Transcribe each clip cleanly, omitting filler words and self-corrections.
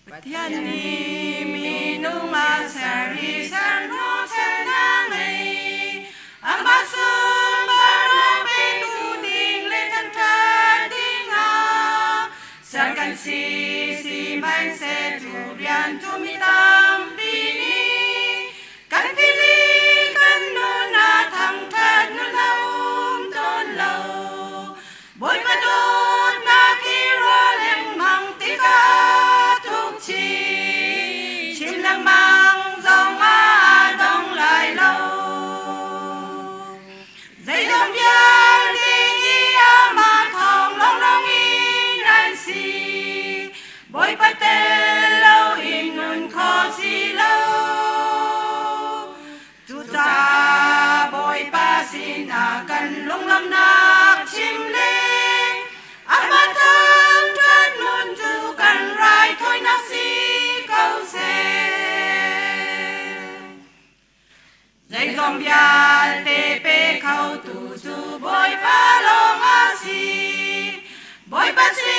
Thiên ni mi nung ma sa ri san ho san nang nei amba sun ba ra pe tu ding le tan ta ding a san kan si man se tu rian tu mi tam pi ni kan pi li kan no na thang thật no lâu tôn lâu bồi ba đốt na khi ra leng mang ti ca chim lang mang dòng á đông lại lâu dây dòng bia đi mà thòng long long in nan si bồi ba tê lâu in nun khó si lâu tu ta bồi ba xin cần lung lâm nạc chim lên mà thang trên nun tu cần rai thôi nạc si dây dòng bia tê pê khâu tu bồi ba long a si bồi ba si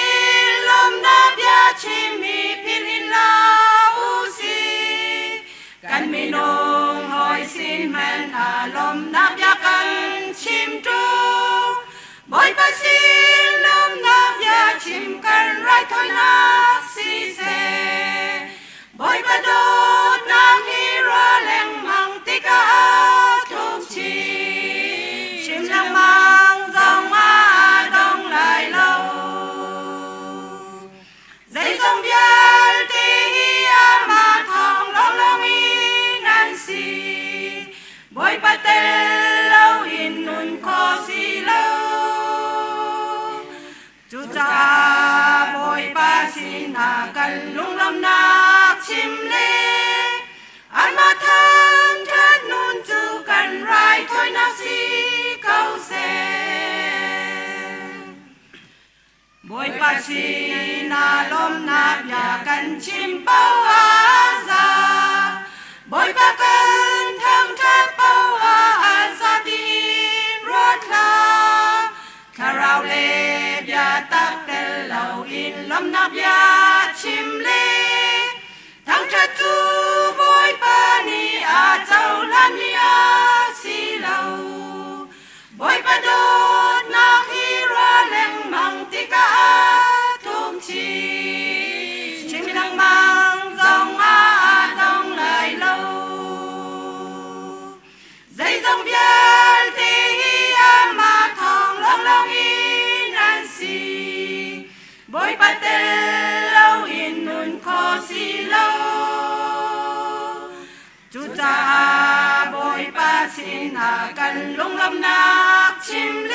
lom na bia chim mi pin la u si kan mi nong hoi xin men lom na bia kan chim tu bồi ba si lom na bia chim kan rai thôi na si se bồi ba đốt na hi ra leng mang ti ca thúc chi chim lang mang dòng á đông lại lâu dây dòng bia ti mà thòng long long in nan si bồi ba tê lâu in nun khó si lâu chú cha bồi ba xin cần lung lâm nạc chim lê mà thang trên nun chu cần rai thôi nạc si câu xe bồi ba xin lom nạc ya cần chim bao á ra bồi ba cần thang trên bao á ra tin rót la cà rau lê bia tắc tê lâu in lom nạc bia chim lê thang cha tu bồi ba ni châu lan ni si lâu bồi ba đốt na khi ra leng mang ti ca thúc chi chim lang mang dòng á đông lại lâu dây dòng bia ti mà thòng long long in nan si bồi ba tê lâu in nun khó si lâu chú cha bồi ba xin cần lung lâm nạc chim